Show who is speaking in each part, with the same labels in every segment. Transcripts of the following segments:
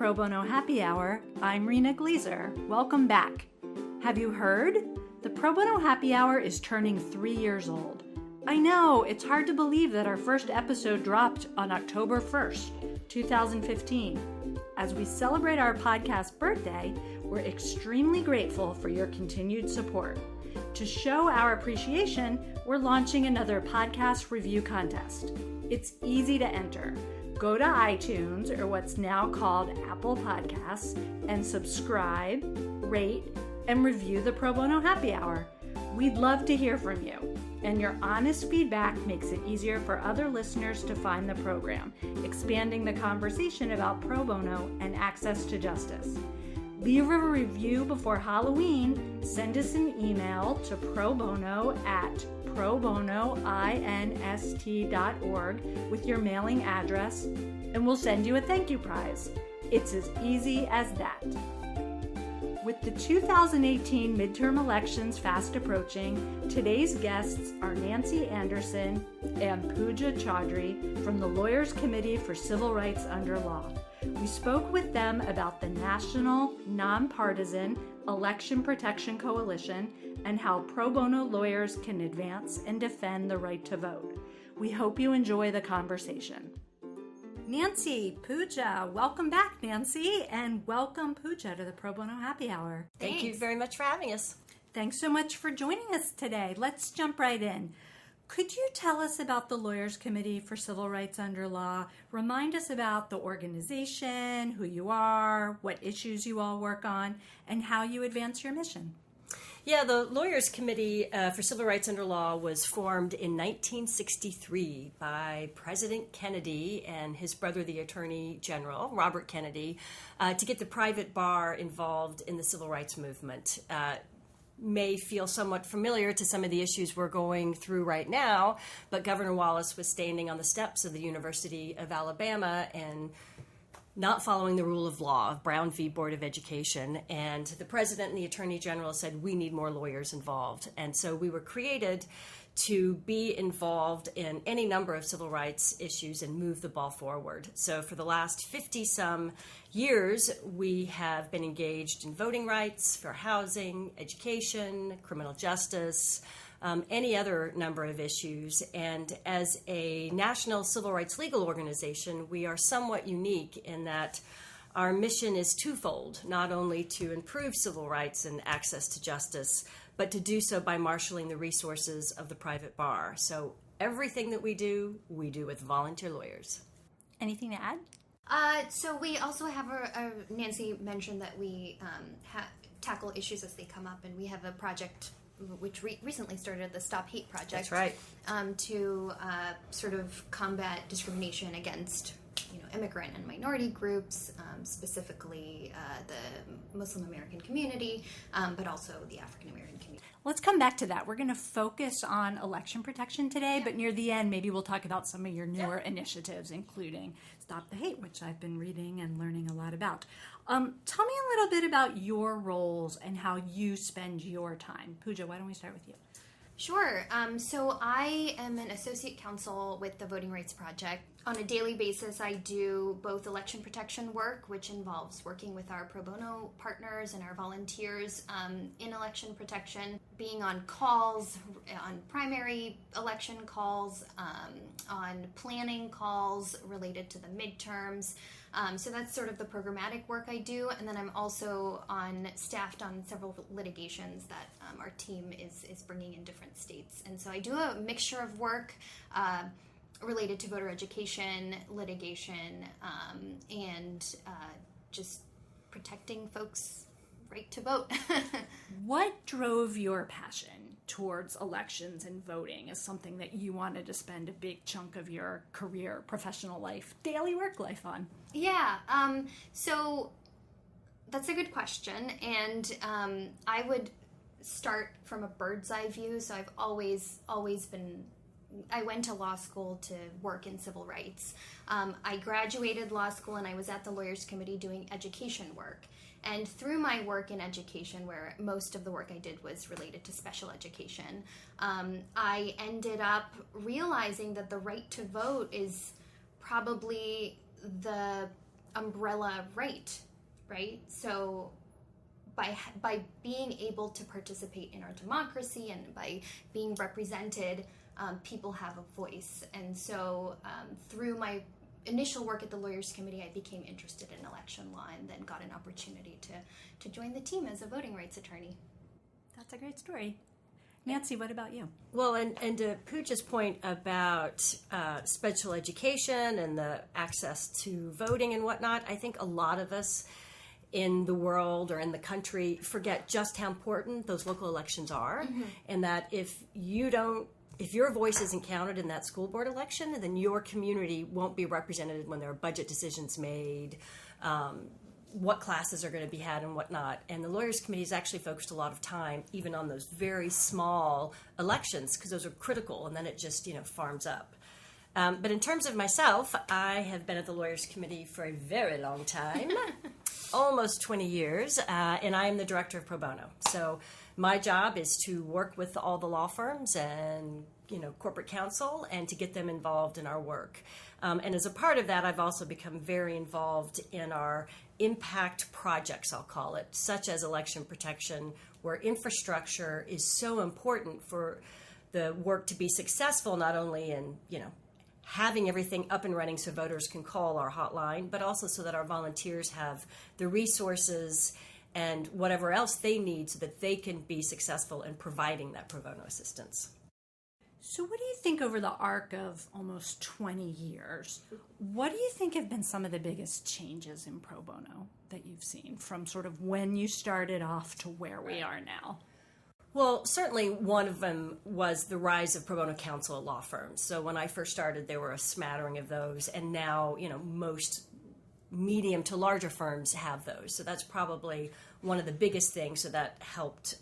Speaker 1: Pro Bono Happy Hour. I'm Rena Gleaser. Welcome back. Have you heard? The Pro Bono Happy Hour is turning 3 years old. I know, it's hard to believe that our first episode dropped on October 1st, 2015. As we celebrate our podcast birthday, we're extremely grateful for your continued support. To show our appreciation, we're launching another podcast review contest. It's easy to enter. Go to iTunes, or what's now called Apple Podcasts, and subscribe, rate, and review the Pro Bono Happy Hour. We'd love to hear from you, and your honest feedback makes it easier for other listeners to find the program, expanding the conversation about pro bono and access to justice. Leave a review before Halloween. Send us an email to probono@probonoinst.org with your mailing address, and we'll send you a thank you prize. It's as easy as that. With the 2018 midterm elections fast approaching, today's guests are Nancy Anderson and Pooja Chaudhuri from the Lawyers Committee for Civil Rights Under Law. We spoke with them about the National Nonpartisan Election Protection Coalition and how pro bono lawyers can advance and defend the right to vote. We hope you enjoy the conversation. Nancy, Pooja, welcome back, Nancy, and welcome, Pooja, to the Pro Bono Happy Hour.
Speaker 2: Thank you very much for having us.
Speaker 1: Thanks so much for joining us today. Let's jump right in. Could you tell us about the Lawyers Committee for Civil Rights Under Law? Remind us about the organization, who you are, what issues you all work on, and how you advance your mission.
Speaker 2: Yeah, the Lawyers Committee for Civil Rights Under Law was formed in 1963 by President Kennedy and his brother, the Attorney General, Robert Kennedy, to get the private bar involved in the civil rights movement. May feel somewhat familiar to some of the issues we're going through right now, but Governor Wallace was standing on the steps of the University of Alabama and not following the rule of law of Brown v. Board of Education, and the President and the Attorney General said, we need more lawyers involved. And so we were created to be involved in any number of civil rights issues and move the ball forward. So for the last 50-some years, we have been engaged in voting rights, fair housing, education, criminal justice, any other number of issues. And as a national civil rights legal organization, we are somewhat unique in that our mission is twofold, not only to improve civil rights and access to justice, but to do so by marshaling the resources of the private bar. So everything that we do with volunteer lawyers.
Speaker 1: Anything to add?
Speaker 3: So we also have Nancy mentioned that we tackle issues as they come up, and we have a project which recently started, the Stop Hate Project.
Speaker 2: That's right.
Speaker 3: To sort of combat discrimination against immigrant and minority groups, specifically the Muslim American community, but also the African American community.
Speaker 1: Let's come back to that. We're going to focus on election protection today, but near the end, maybe we'll talk about some of your newer initiatives, including Stop the Hate, which I've been reading and learning a lot about. Tell me a little bit about your roles and how you spend your time. Pooja, why don't we start with you?
Speaker 3: Sure. So I am an associate counsel with the Voting Rights Project. On a daily basis, I do both election protection work, which involves working with our pro bono partners and our volunteers in election protection, being on calls, on primary election calls, on planning calls related to the midterms. So that's sort of the programmatic work I do. And then I'm also staffed on several litigations that our team is bringing in different states. And so I do a mixture of work related to voter education, litigation, and just protecting folks' right to vote.
Speaker 1: What drove your passion towards elections and voting as something that you wanted to spend a big chunk of your career, professional life, daily work life on?
Speaker 3: Yeah, so that's a good question, and I would start from a bird's eye view. So I've always been, I went to law school to work in civil rights. I graduated law school and I was at the Lawyers Committee doing education work. And through my work in education, where most of the work I did was related to special education, I ended up realizing that the right to vote is probably umbrella right? So by being able to participate in our democracy and by being represented, people have a voice. And so through my initial work at the Lawyers Committee, I became interested in election law and then got an opportunity to join the team as a voting rights attorney.
Speaker 1: That's a great story. Nancy, what about you?
Speaker 2: Well, and to Pooja's point about special education and the access to voting and whatnot, I think a lot of us in the world or in the country forget just how important those local elections are, and that if your voice isn't counted in that school board election, then your community won't be represented when there are budget decisions made, what classes are going to be had and whatnot. And the Lawyers Committee has actually focused a lot of time even on those very small elections because those are critical, and then it just farms up. But in terms of myself, I have been at the Lawyers Committee for a very long time, almost 20 years, and I am the director of pro bono. So my job is to work with all the law firms and corporate counsel and to get them involved in our work. And as a part of that, I've also become very involved in our impact projects, I'll call it, such as election protection, where infrastructure is so important for the work to be successful, not only in, having everything up and running so voters can call our hotline, but also so that our volunteers have the resources and whatever else they need so that they can be successful in providing that pro bono assistance.
Speaker 1: So what do you think over the arc of almost 20 years, what do you think have been some of the biggest changes in pro bono that you've seen from sort of when you started off to where we are now?
Speaker 2: Well, certainly one of them was the rise of pro bono counsel at law firms. So when I first started, there were a smattering of those, and now, most medium to larger firms have those. So that's probably one of the biggest things. So that helped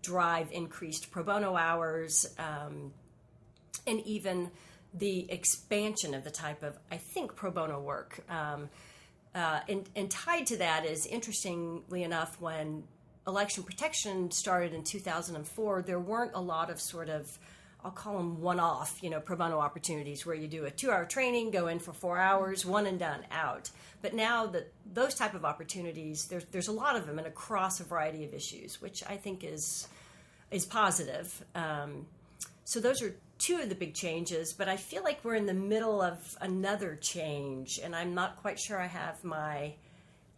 Speaker 2: drive increased pro bono hours, and even the expansion of the type of, I think, pro bono work. And tied to that is, interestingly enough, when election protection started in 2004, there weren't a lot of sort of, I'll call them one-off, pro bono opportunities where you do a 2-hour training, go in for 4 hours, one and done, out. But now that those type of opportunities, there's a lot of them and across a variety of issues, which I think is positive. So those are two of the big changes, but I feel like we're in the middle of another change, and I'm not quite sure I have my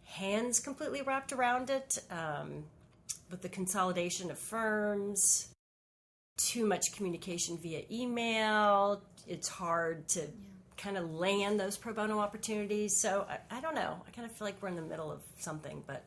Speaker 2: hands completely wrapped around it. With the consolidation of firms, too much communication via email, it's hard to kind of land those pro bono opportunities. So I don't know. I kind of feel like we're in the middle of something, but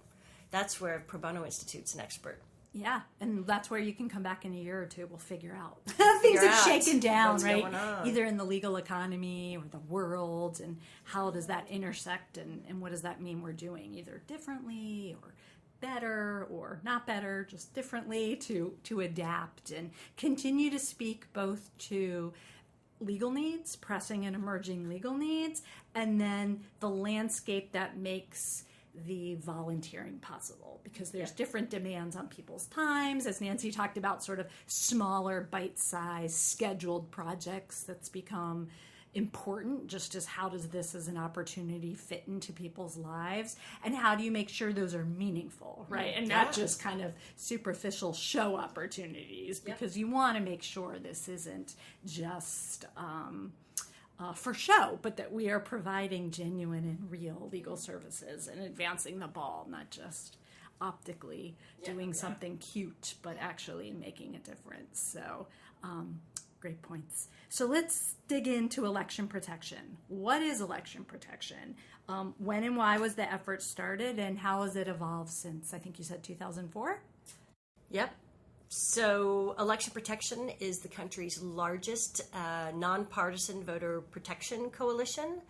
Speaker 2: that's where Pro Bono Institute's an expert.
Speaker 1: Yeah, and that's where you can come back in a year or two. We'll figure out things have shaken down,
Speaker 2: what's
Speaker 1: right?
Speaker 2: going on.
Speaker 1: Either in the legal economy or the world, and how does that intersect, and what does that mean we're doing, either differently or better or not better, just differently to adapt and continue to speak both to legal needs, pressing and emerging legal needs, and then the landscape that makes the volunteering possible, because there's different demands on people's times, as Nancy talked about, sort of smaller bite-sized scheduled projects that's become important, just as how does this as an opportunity fit into people's lives, and how do you make sure those are meaningful, right? And not just kind of superficial show opportunities, because you want to make sure this isn't just for show, but that we are providing genuine and real legal services and advancing the ball, not just optically doing something cute, but actually making a difference. So great points. So let's dig into election protection. What is election protection? When and why was the effort started, and how has it evolved since, I think you said 2004?
Speaker 2: Yep. So election protection is the country's largest nonpartisan voter protection coalition.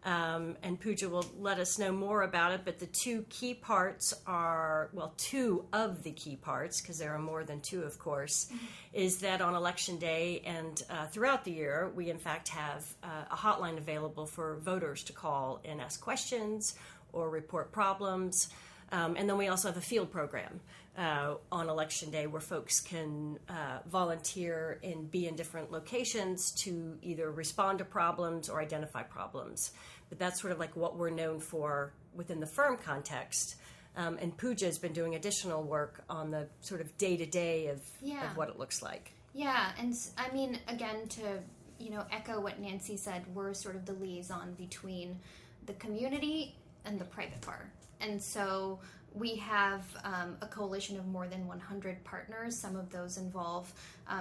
Speaker 2: And Pooja will let us know more about it, but the two key parts are, well, two of the key parts, because there are more than two, of course, is that on Election Day and throughout the year, we in fact have a hotline available for voters to call and ask questions or report problems. And then we also have a field program on Election Day where folks can volunteer and be in different locations to either respond to problems or identify problems. but that's sort of like what we're known for within the firm context. And Pooja has been doing additional work on the sort of day-to-day of what it looks like.
Speaker 3: Yeah, and I mean, again, to echo what Nancy said, we're sort of the liaison between the community and the private bar. And so we have a coalition of more than 100 partners. Some of those involve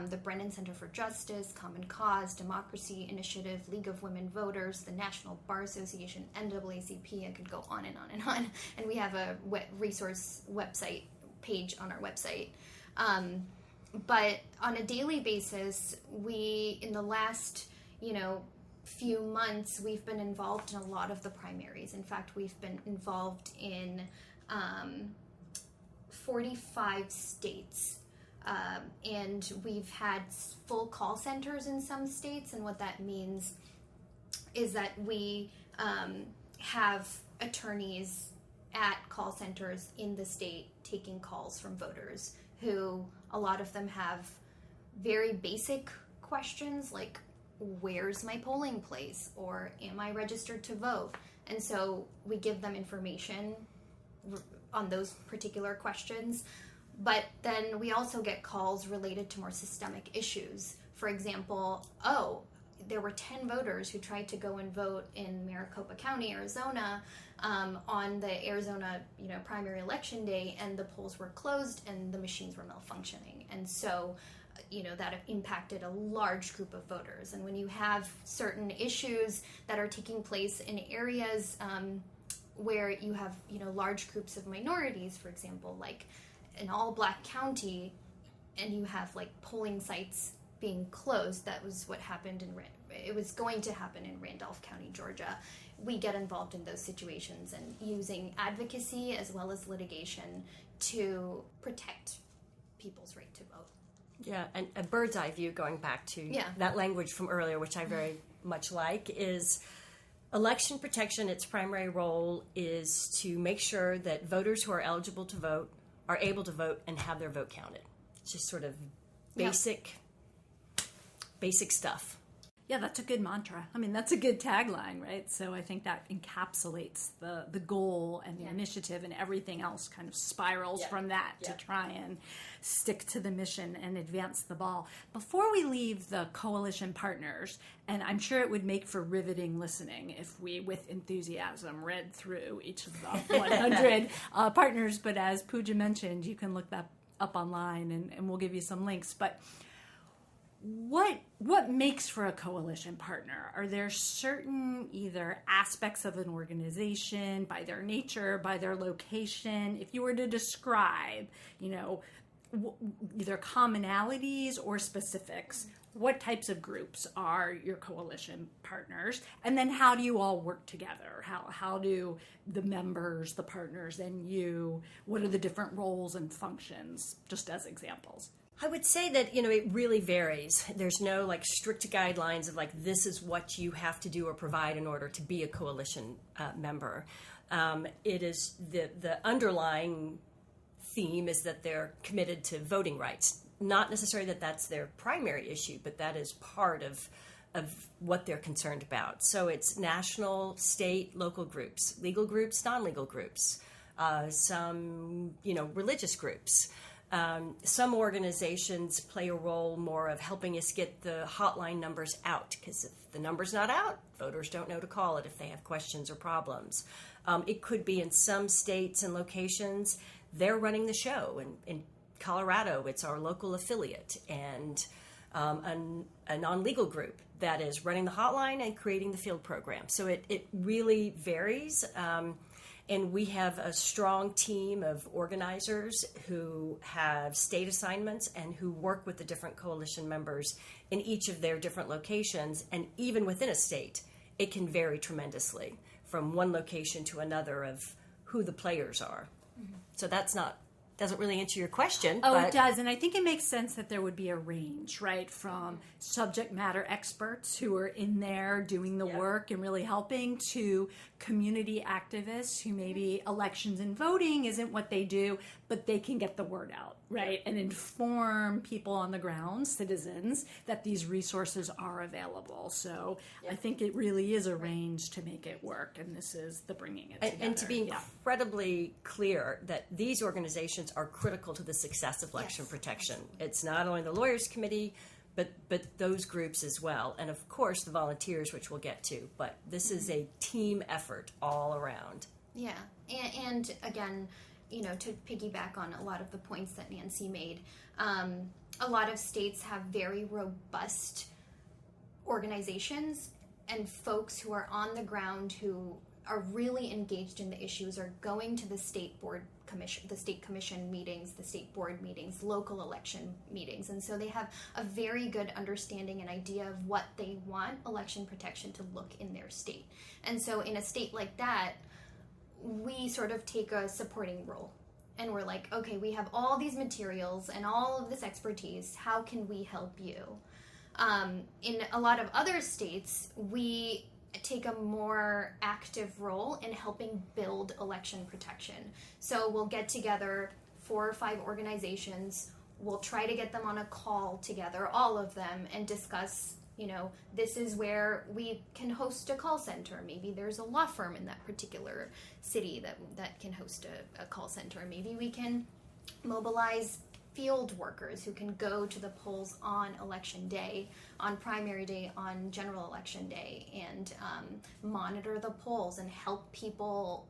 Speaker 3: the Brennan Center for Justice, Common Cause, Democracy Initiative, League of Women Voters, the National Bar Association, NAACP. I could go on and on and on. And we have a resource website page on our website. But on a daily basis, we, in the last, few months, we've been involved in a lot of the primaries. In fact, we've been involved in 45 states. And we've had full call centers in some states. And what that means is that we have attorneys at call centers in the state taking calls from voters who, a lot of them have very basic questions like, where's my polling place? Or am I registered to vote? And so we give them information on those particular questions. But then we also get calls related to more systemic issues. For example, there were 10 voters who tried to go and vote in Maricopa County, Arizona, on the Arizona, primary election day, and the polls were closed and the machines were malfunctioning. And so, that impacted a large group of voters. And when you have certain issues that are taking place in areas where you have, large groups of minorities, for example, like an all-black county, and you have like polling sites being closed, that was what happened it was going to happen in Randolph County, Georgia. We get involved in those situations and using advocacy as well as litigation to protect people's right to vote.
Speaker 2: Yeah, and a bird's eye view, going back to that language from earlier, which I very much like, is election protection. Its primary role is to make sure that voters who are eligible to vote are able to vote and have their vote counted. It's just sort of basic stuff.
Speaker 1: Yeah, that's a good mantra. I mean, that's a good tagline, right? So I think that encapsulates the goal and the initiative, and everything else kind of spirals from that to try and stick to the mission and advance the ball. Before we leave the coalition partners, and I'm sure it would make for riveting listening if we, with enthusiasm, read through each of the 100 partners, but as Pooja mentioned, you can look that up online and we'll give you some links. But what makes for a coalition partner? Are there certain either aspects of an organization, by their nature, by their location? If you were to describe, either commonalities or specifics, what types of groups are your coalition partners? And then how do you all work together? How do the members, the partners, and you, what are the different roles and functions, just as examples?
Speaker 2: I would say that, it really varies. There's no strict guidelines of this is what you have to do or provide in order to be a coalition member. It is the underlying theme is that they're committed to voting rights. Not necessarily that that's their primary issue, but that is part of what they're concerned about. So it's national, state, local groups, legal groups, non-legal groups, some, religious groups. Some organizations play a role more of helping us get the hotline numbers out, because if the number's not out, voters don't know to call it if they have questions or problems. It could be in some states and locations, they're running the show. In Colorado, it's our local affiliate and a non-legal group that is running the hotline and creating the field program. So it really varies. And we have a strong team of organizers who have state assignments and who work with the different coalition members in each of their different locations. And even within a state, it can vary tremendously from one location to another of who the players are. Mm-hmm. So that's not doesn't really answer your question.
Speaker 1: Oh,
Speaker 2: but
Speaker 1: it does. And I think it makes sense that there would be a range, right? From subject matter experts who are in there doing the work and really helping to community activists who maybe elections and voting isn't what they do, but they can get the word out, right? And inform people on the ground, citizens, that these resources are available. So I think it really is a range to make it work. And this is the bringing it together.
Speaker 2: And to be incredibly clear that these organizations are critical to the success of election protection. It's not only the Lawyers Committee, but those groups as well. And of course, the volunteers, which we'll get to. But this is a team effort all around.
Speaker 3: Yeah. And again, to piggyback on a lot of the points that Nancy made, a lot of states have very robust organizations and folks who are on the ground who are really engaged in the issues, are going to the state commission meetings, the state board meetings, local election meetings. And so they have a very good understanding and idea of what they want election protection to look in their state. And so in a state like that, we sort of take a supporting role. And we're like, okay, we have all these materials and all of this expertise. How can we help you? In a lot of other states, we take a more active role in helping build election protection. So we'll get together 4 or 5 organizations. We'll try to get them on a call together, all of them, and discuss, this is where we can host a call center. Maybe there's a law firm in that particular city that can host a call center. Maybe we can mobilize field workers who can go to the polls on election day, on primary day, on general election day, and monitor the polls and help people,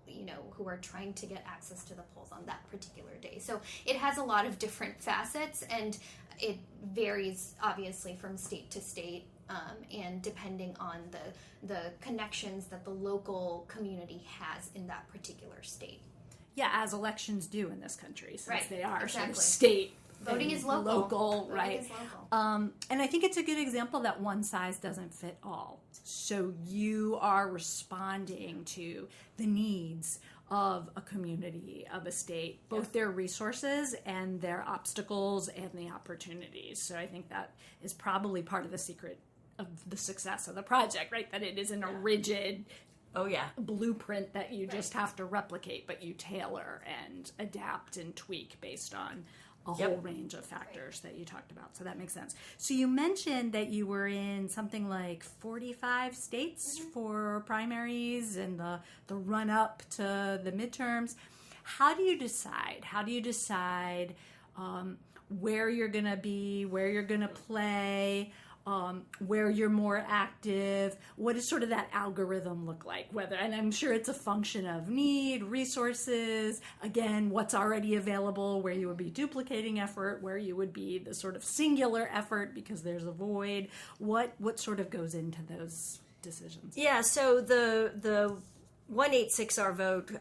Speaker 3: who are trying to get access to the polls on that particular day. So it has a lot of different facets, and it varies obviously from state to state, and depending on the connections that the local community has in that particular state.
Speaker 1: Yeah, as elections do in this country, since they are sort of
Speaker 3: Exactly.
Speaker 1: state.
Speaker 3: Voting is local.
Speaker 1: Local,
Speaker 3: Voting
Speaker 1: right?
Speaker 3: is local.
Speaker 1: And I think it's a good example that one size doesn't fit all. So you are responding to the needs of a community, of a state, both their resources and their obstacles and the opportunities. So I think that is probably part of the secret of the success of the project, right? That it isn't a rigid blueprint that you just have to replicate, but you tailor and adapt and tweak based on a whole range of factors that you talked about. So that makes sense. So you mentioned that you were in something like 45 states for primaries and the run up to the midterms. How do you decide? Where you're going to be, where you're going to play, where you're more active? What does sort of that algorithm look like? And I'm sure it's a function of need, resources, again, what's already available, where you would be duplicating effort, where you would be the sort of singular effort because there's a void. What sort of goes into those decisions?
Speaker 2: Yeah, so the 1-866-RVOTE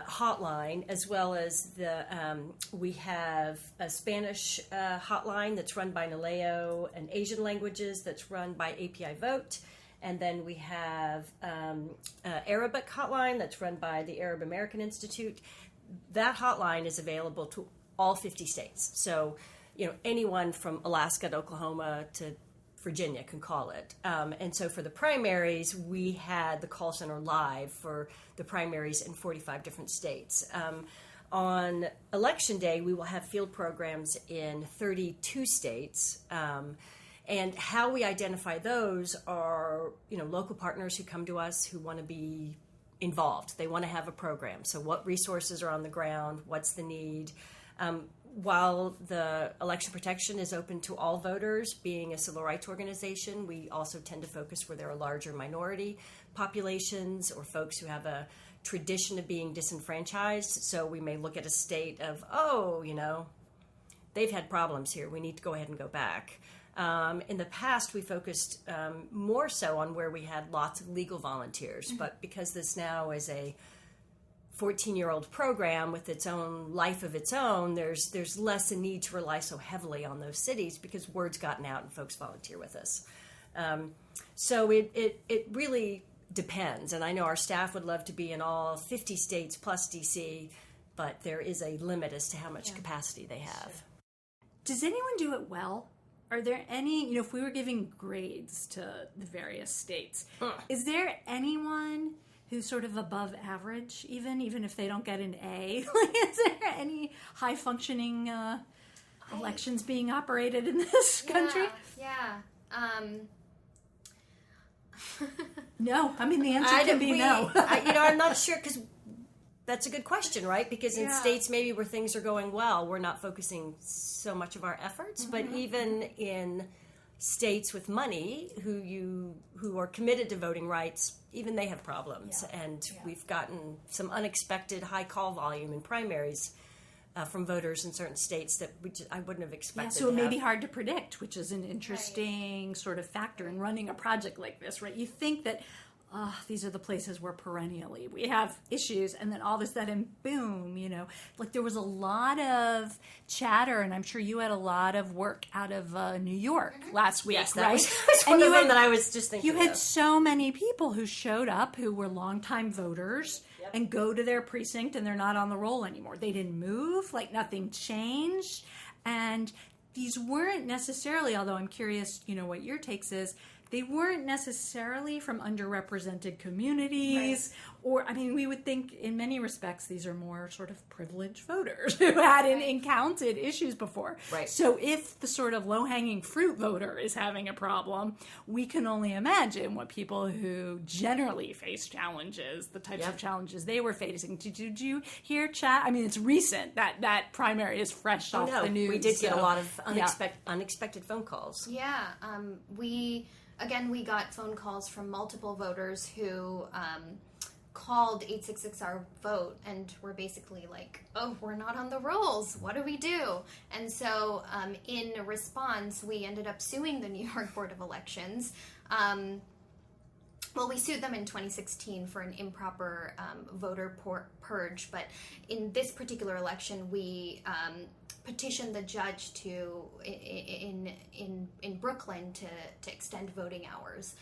Speaker 2: hotline, as well as we have a Spanish hotline that's run by NALEO, and Asian languages that's run by API Vote, and then we have Arabic hotline that's run by the Arab American Institute. That hotline is available to all 50 states. So, anyone from Alaska to Oklahoma to Virginia can call it. And so for the primaries, we had the call center live for the primaries in 45 different states. On election day, we will have field programs in 32 states. And how we identify those are, local partners who come to us who want to be involved. They want to have a program. So what resources are on the ground? What's the need? While the election protection is open to all voters, being a civil rights organization, we also tend to focus where there are larger minority populations or folks who have a tradition of being disenfranchised. So we may look at a state of, they've had problems here. We need to go ahead and go back. In the past, we focused more so on where we had lots of legal volunteers. But because this now is a 14-year-old program with its own life of its own, there's less a need to rely so heavily on those cities because word's gotten out and folks volunteer with us. So it really depends. And I know our staff would love to be in all 50 states plus DC, but there is a limit as to how much capacity they have.
Speaker 1: Does anyone do it well? Are there any, if we were giving grades to the various states, is there anyone who's sort of above average, even if they don't get an A? Is there any high-functioning elections being operated in this country?
Speaker 3: Yeah.
Speaker 1: No. I mean, the answer can be no.
Speaker 2: I'm not sure, because that's a good question, right? Because in states maybe where things are going well, we're not focusing so much of our efforts. But even in states with money who are committed to voting rights, even they have problems. And we've gotten some unexpected high call volume in primaries from voters in certain states that I wouldn't have expected.
Speaker 1: So it may be hard to predict, which is an interesting sort of factor in running a project like this, right? You think that these are the places where perennially we have issues, and then all of a sudden, boom, like there was a lot of chatter, and I'm sure you had a lot of work out of New York last week,
Speaker 2: yes,
Speaker 1: right?
Speaker 2: That was one of them that I was just thinking
Speaker 1: You had so many people who showed up who were longtime voters and go to their precinct, and they're not on the roll anymore. They didn't move, like nothing changed, and these weren't necessarily, although I'm curious, what your takes is, they weren't necessarily from underrepresented communities, or, we would think in many respects these are more sort of privileged voters who hadn't encountered issues before.
Speaker 2: Right.
Speaker 1: So if the sort of low-hanging fruit voter is having a problem, we can only imagine what people who generally face challenges, the types of challenges they were facing. Did you hear chat? It's recent. That primary is fresh off the news.
Speaker 2: We did get a lot of unexpected phone calls.
Speaker 3: Yeah. We got phone calls from multiple voters who called 866-OUR-VOTE and were basically like, oh, we're not on the rolls. What do we do? And so in response, we ended up suing the New York Board of Elections. We sued them in 2016 for an improper voter purge, but in this particular election, we petitioned the judge in Brooklyn to extend voting hours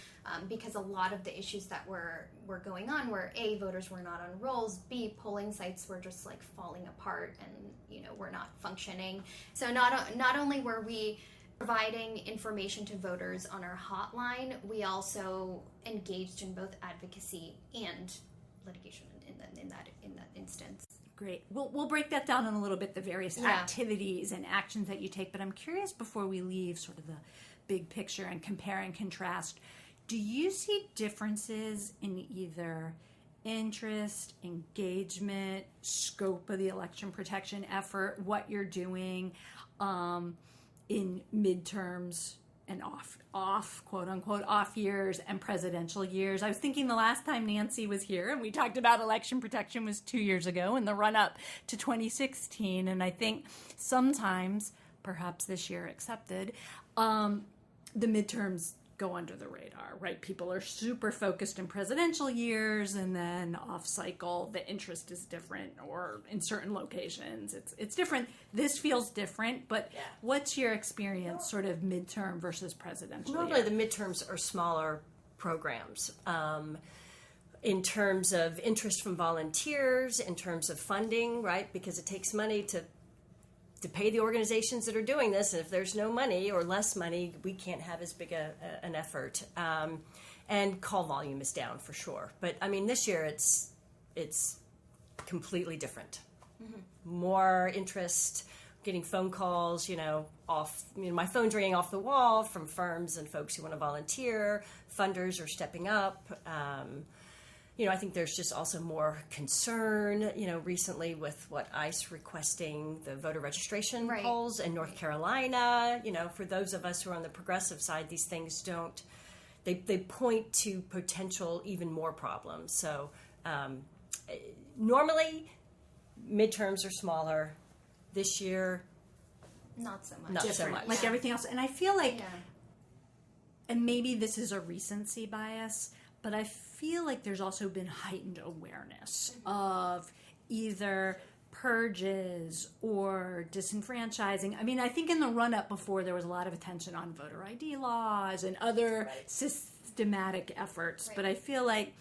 Speaker 3: because a lot of the issues that were going on were A, voters were not on rolls, B, polling sites were just like falling apart and were not functioning. So not only were we providing information to voters on our hotline, we also engaged in both advocacy and litigation in that instance.
Speaker 1: Great. We'll break that down in a little bit, the various activities and actions that you take. But I'm curious, before we leave sort of the big picture and compare and contrast, do you see differences in either interest, engagement, scope of the election protection effort, what you're doing in midterms and off, quote unquote, off years and presidential years? I was thinking the last time Nancy was here and we talked about election protection was 2 years ago in the run up to 2016. And I think sometimes, perhaps this year accepted, the midterms go under the radar, right? People are super focused in presidential years, and then off cycle, the interest is different, or in certain locations, it's different. This feels different, but what's your experience sort of midterm versus presidential?
Speaker 2: Normally the midterms are smaller programs. In terms of interest from volunteers, in terms of funding, right? Because it takes money to pay the organizations that are doing this, and if there's no money or less money, we can't have as big an effort. And call volume is down for sure. But this year it's completely different. Mm-hmm. More interest, getting phone calls, my phone's ringing off the wall from firms and folks who want to volunteer. Funders are stepping up. I think there's just also more concern, recently with ICE requesting the voter registration polls in North Carolina. For those of us who are on the progressive side, these things they point to potential even more problems. So normally midterms are smaller. This year,
Speaker 3: not so much.
Speaker 2: Not so much.
Speaker 1: Like everything else. And I feel like, and maybe this is a recency bias, but I feel like there's also been heightened awareness of either purges or disenfranchising. I think in the run-up before, there was a lot of attention on voter ID laws and other systematic efforts, but I feel like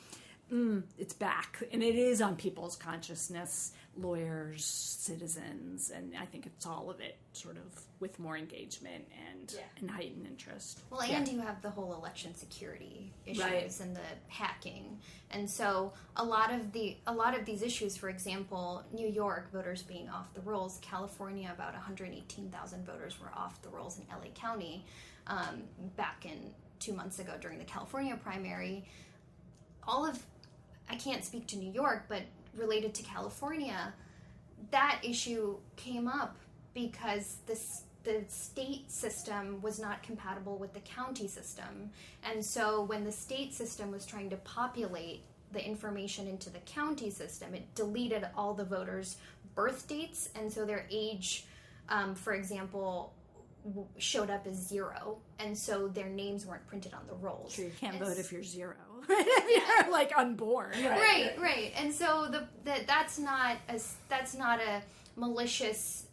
Speaker 1: it's back, and it is on people's consciousness lawyers, citizens, and I think it's all of it sort of with more engagement and heightened interest.
Speaker 3: Well, and you have the whole election security issues
Speaker 1: Right.
Speaker 3: and the hacking. And so a lot of these issues, for example, New York voters being off the rolls, California about 118,000 voters were off the rolls in LA County back in 2 months ago during the California primary. I can't speak to New York, but related to California, that issue came up because the state system was not compatible with the county system. And so when the state system was trying to populate the information into the county system, it deleted all the voters' birth dates, and so their age, for example, showed up as 0, and so their names weren't printed on the rolls.
Speaker 1: True, you can't vote if you're 0. You're like unborn.
Speaker 3: Right. And so that's not a malicious,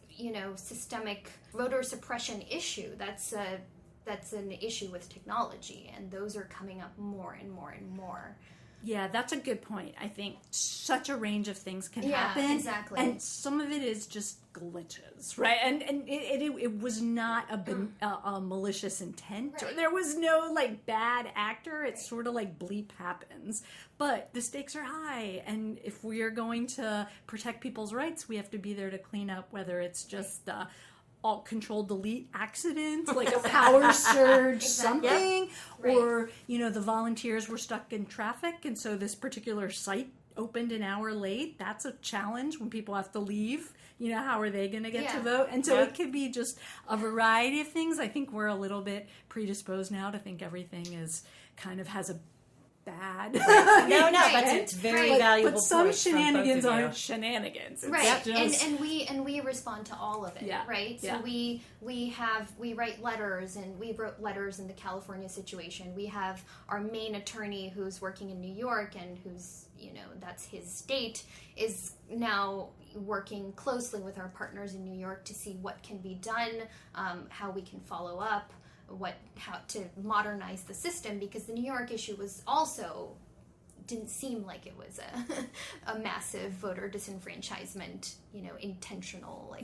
Speaker 3: systemic voter suppression issue. That's an issue with technology, and those are coming up more and more and more.
Speaker 1: Yeah, that's a good point. I think such a range of things can happen.
Speaker 3: Exactly.
Speaker 1: And some of it is just glitches, right? And it was not a malicious intent.
Speaker 3: Right.
Speaker 1: There was no bad actor. It's sort of like bleep happens. But the stakes are high. And if we are going to protect people's rights, we have to be there to clean up, whether it's just alt control delete accident, like a power surge, something, or the volunteers were stuck in traffic, and so this particular site opened an hour late. That's a challenge when people have to leave. How are they going to get to vote? And so it could be just a variety of things. I think we're a little bit predisposed now to think everything is kind of has a bad.
Speaker 2: No, but it's very valuable.
Speaker 1: But some
Speaker 2: points from both
Speaker 1: shenanigans
Speaker 2: of you.
Speaker 1: aren't shenanigans. It's
Speaker 3: Right,
Speaker 1: just-
Speaker 3: and we respond to all of it, right? So we write letters, and we wrote letters in the California situation. We have our main attorney who's working in New York and who's that's his state, is now working closely with our partners in New York to see what can be done, how we can follow up, how to modernize the system, because the New York issue was also didn't seem like it was a massive voter disenfranchisement, intentional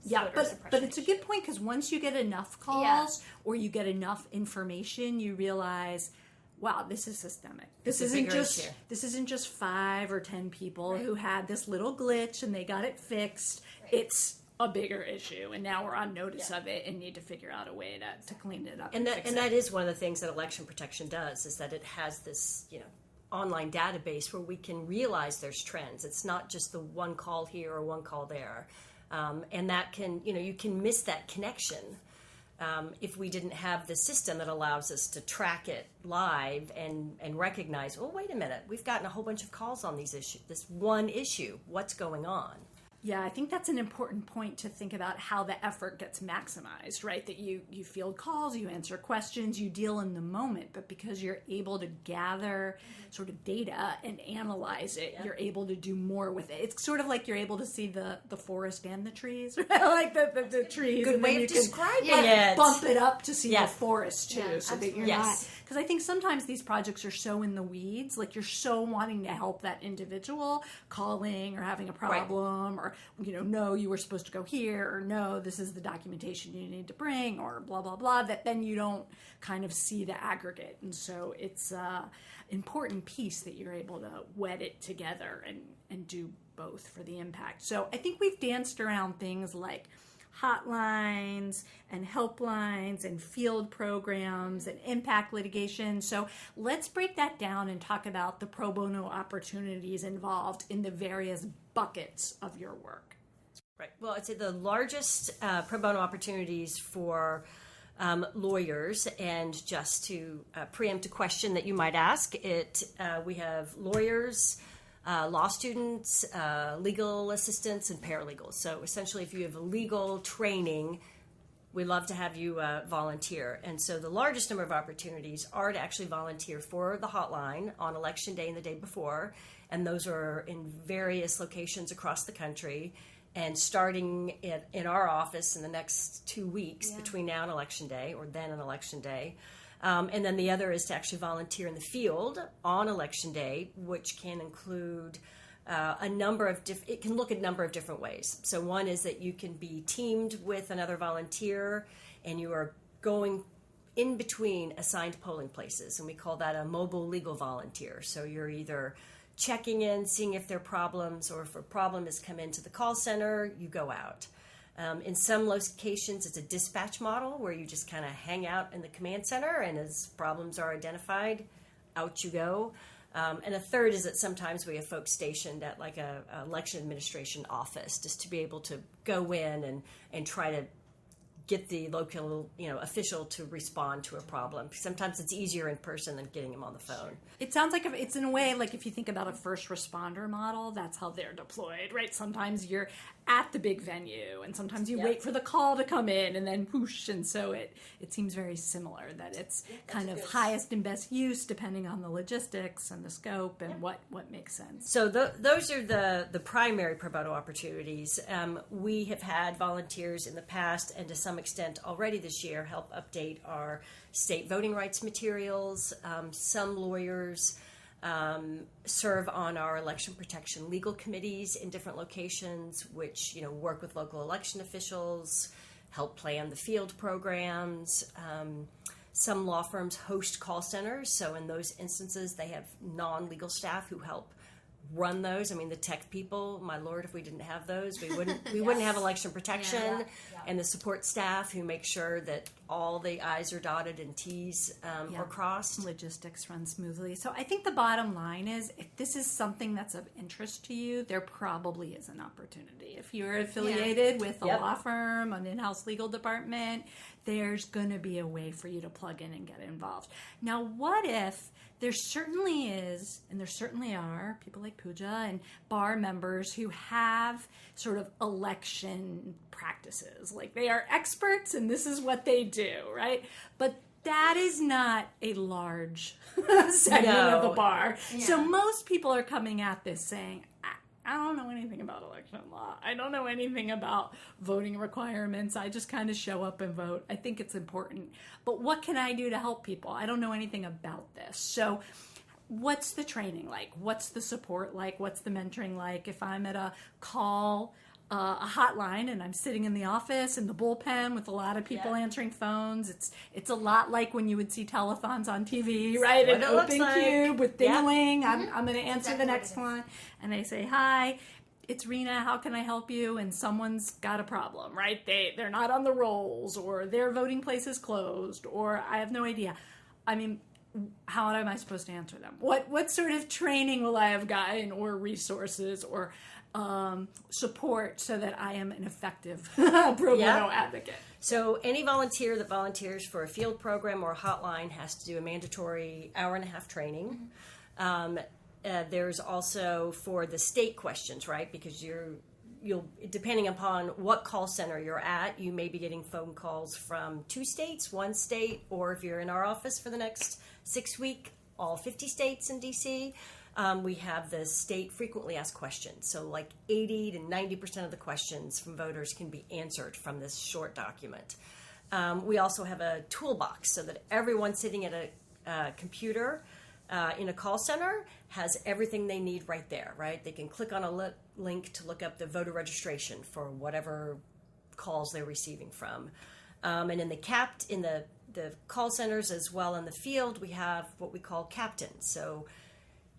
Speaker 3: voter suppression
Speaker 1: but it's a good point, because once you get enough calls or you get enough information, you realize, wow, this is systemic. This isn't just 5 or 10 people who had this little glitch and they got it fixed. Right. It's a bigger issue, and now we're on notice of it and need to figure out a way to clean it up.
Speaker 2: And that is one of the things that election protection does, is that it has this online database where we can realize there's trends. It's not just the one call here or one call there, and that can you can miss that connection if we didn't have the system that allows us to track it live and recognize, oh, wait a minute, we've gotten a whole bunch of calls on this one issue. What's going on?
Speaker 1: Yeah, I think that's an important point to think about how the effort gets maximized, right? That you field calls, you answer questions, you deal in the moment, but because you're able to gather sort of data and analyze it, you're able to do more with it. It's sort of like you're able to see the forest and the trees, right? Like the trees.
Speaker 2: Good
Speaker 1: and
Speaker 2: way
Speaker 1: then
Speaker 2: of
Speaker 1: you can
Speaker 2: describing it.
Speaker 1: bump it up to see the forest too, so that you're not.
Speaker 2: Yes.
Speaker 1: Because I think sometimes these projects are so in the weeds, like you're so wanting to help that individual calling or having a problem, or, no, you were supposed to go here, or no, this is the documentation you need to bring, or blah, blah, blah, that then you don't kind of see the aggregate. And so it's an important piece that you're able to wed it together and do both for the impact. So I think we've danced around things like hotlines and helplines and field programs and impact litigation. So let's break that down and talk about the pro bono opportunities involved in the various buckets of your work.
Speaker 2: Right. Well, I'd say the largest pro bono opportunities for lawyers, and just to preempt a question that you might ask, we have lawyers, law students, legal assistants, and paralegals. So essentially, if you have legal training, we'd love to have you volunteer. And so the largest number of opportunities are to actually volunteer for the hotline on Election Day and the day before. And those are in various locations across the country. And starting in our office in the next 2 weeks between now and Election Day, or then and Election Day. And then the other is to actually volunteer in the field on Election Day, which can include it can look a number of different ways. So one is that you can be teamed with another volunteer and you are going in between assigned polling places, and we call that a mobile legal volunteer. So you're either checking in, seeing if there are problems, or if a problem has come into the call center, you go out. In some locations, it's a dispatch model where you just kind of hang out in the command center, and as problems are identified, out you go. And a third is that sometimes we have folks stationed at like a election administration office just to be able to go in and try to get the local, official to respond to a problem. Sometimes it's easier in person than getting them on the phone.
Speaker 1: It sounds like it's in a way like if you think about a first responder model, that's how they're deployed, right? Sometimes you're at the big venue, and sometimes you wait for the call to come in, and then whoosh. And so it seems very similar, that it's kind of highest and best use depending on the logistics and the scope and what makes sense.
Speaker 2: So those are the primary pro bono opportunities. We have had volunteers in the past, and to some extent already this year, help update our state voting rights materials. Some lawyers serve on our election protection legal committees in different locations, which work with local election officials, help plan the field programs. Some law firms host call centers, so in those instances they have non-legal staff who help run those. I mean, the tech people, my lord, if we didn't have those, we wouldn't have election protection. And the support staff who make sure that all the I's are dotted and T's are crossed.
Speaker 1: Logistics run smoothly. So I think the bottom line is, if this is something that's of interest to you, there probably is an opportunity. If you're affiliated with a law firm, an in-house legal department, there's going to be a way for you to plug in and get involved. Now, what if there certainly is, and there certainly are, people like Pooja and bar members who have sort of election practices. Like, they are experts and this is what they do, right? But that is not a large segment of the bar. Yeah. So most people are coming at this saying, I don't know anything about election law. I don't know anything about voting requirements. I just kind of show up and vote. I think it's important. But what can I do to help people? I don't know anything about this. So what's the training like? What's the support like? What's the mentoring like? If I'm at a call, a hotline, and I'm sitting in the office in the bullpen with a lot of people answering phones, it's a lot like when you would see telethons on TV, right? An open cube with ding-a-ling. I'm going to answer the next one, and they say, "Hi, it's Rena. How can I help you?" And someone's got a problem, right? They're not on the rolls, or their voting place is closed, or I have no idea. I mean, how am I supposed to answer them? What sort of training will I have gotten, or resources, or support, so that I am an effective pro bono advocate?
Speaker 2: So any volunteer that volunteers for a field program or a hotline has to do a mandatory hour-and-a-half training. There's also for the state questions, right? Because you'll depending upon what call center you're at, you may be getting phone calls from 2 states, 1 state, or if you're in our office for the next 6 weeks, all 50 states in DC. We have the state frequently asked questions. So like 80 to 90% of the questions from voters can be answered from this short document. We also have a toolbox so that everyone sitting at a computer in a call center has everything they need right there, right? They can click on a link to look up the voter registration for whatever calls they're receiving from. And in the call centers as well in the field, we have what we call captains. So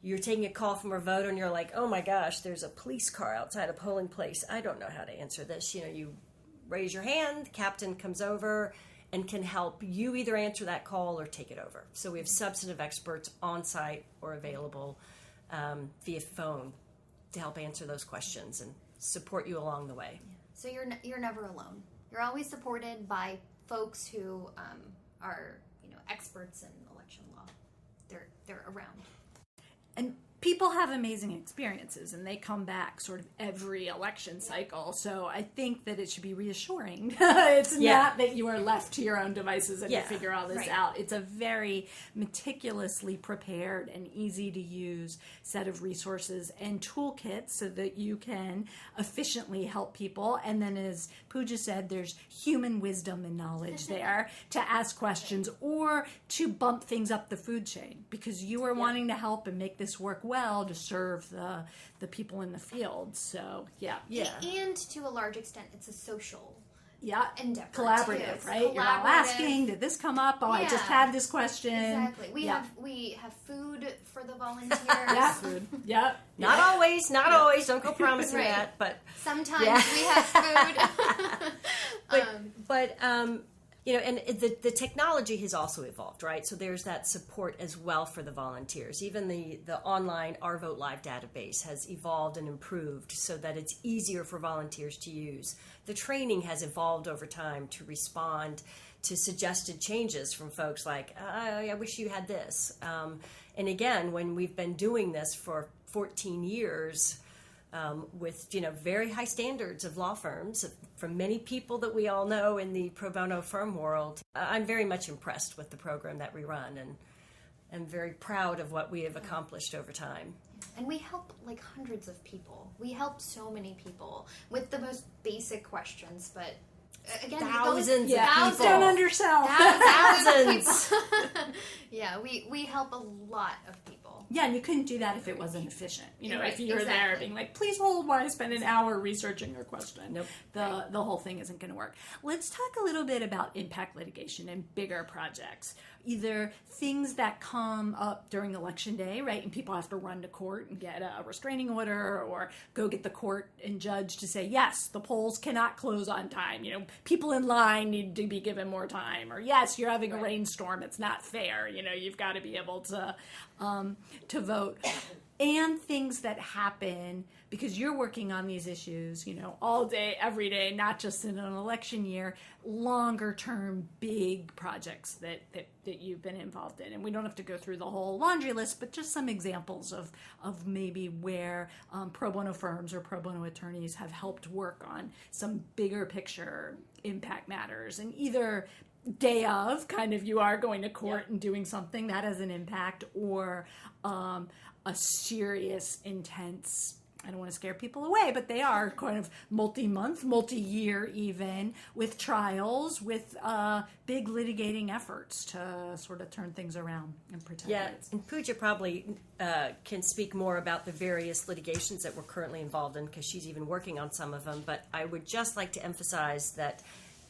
Speaker 2: you're taking a call from a voter and you're like, oh my gosh, there's a police car outside a polling place. I don't know how to answer this. You raise your hand, the captain comes over and can help you either answer that call or take it over. So we have substantive experts on site or available via phone to help answer those questions and support you along the way.
Speaker 3: So you're never alone. You're always supported by folks who are experts in election law. They're around.
Speaker 1: And people have amazing experiences, and they come back sort of every election cycle. So I think that it should be reassuring. It's not that you are left to your own devices and to figure all this out. It's a very meticulously prepared and easy to use set of resources and toolkits so that you can efficiently help people. And then, as Pooja said, there's human wisdom and knowledge there to ask questions or to bump things up the food chain, because you are wanting to help and make this work well to serve the people in the field. So, yeah.
Speaker 3: And to a large extent, it's a social endeavor.
Speaker 1: Collaborative,
Speaker 3: too.
Speaker 1: right? You're all asking, did this come up? Oh, I just had this question.
Speaker 3: Exactly. We have food for the volunteers.
Speaker 1: Food. Yep.
Speaker 2: Not always. Don't go promising that, but
Speaker 3: sometimes we have food.
Speaker 2: but and the technology has also evolved, right? So there's that support as well for the volunteers. Even the online Our Vote Live database has evolved and improved so that it's easier for volunteers to use. The training has evolved over time to respond to suggested changes from folks like, I wish you had this. And again, when we've been doing this for 14 years, with very high standards of law firms from many people that we all know in the pro bono firm world, I'm very much impressed with the program that we run, and I'm very proud of what we have accomplished over time.
Speaker 3: And we help like hundreds of people. We help so many people with the most basic questions, but again,
Speaker 2: thousands of people.
Speaker 1: Don't undersell.
Speaker 2: Thousands.
Speaker 3: Yeah, we help a lot of people.
Speaker 1: Yeah, and you couldn't do that if it wasn't efficient.
Speaker 3: Right,
Speaker 1: if you were there being like, please hold while I spend an hour researching your question.
Speaker 2: Nope.
Speaker 1: The whole thing isn't going to work. Let's talk a little bit about impact litigation and bigger projects. Either things that come up during election day, right, and people have to run to court and get a restraining order or go get the court and judge to say, yes, the polls cannot close on time. People in line need to be given more time. Or, yes, you're having a rainstorm. It's not fair. You've got to be able to vote. And things that happen because you're working on these issues, all day, every day, not just in an election year, longer term, big projects that you've been involved in. And we don't have to go through the whole laundry list, but just some examples of maybe where pro bono firms or pro bono attorneys have helped work on some bigger picture impact matters. And either day of, kind of, you are going to court and doing something that has an impact, or a serious, intense, I don't want to scare people away, but they are kind of multi-month, multi-year even, with trials, with big litigating efforts to sort of turn things around and protect rights.
Speaker 2: And Pooja probably can speak more about the various litigations that we're currently involved in, because she's even working on some of them. But I would just like to emphasize that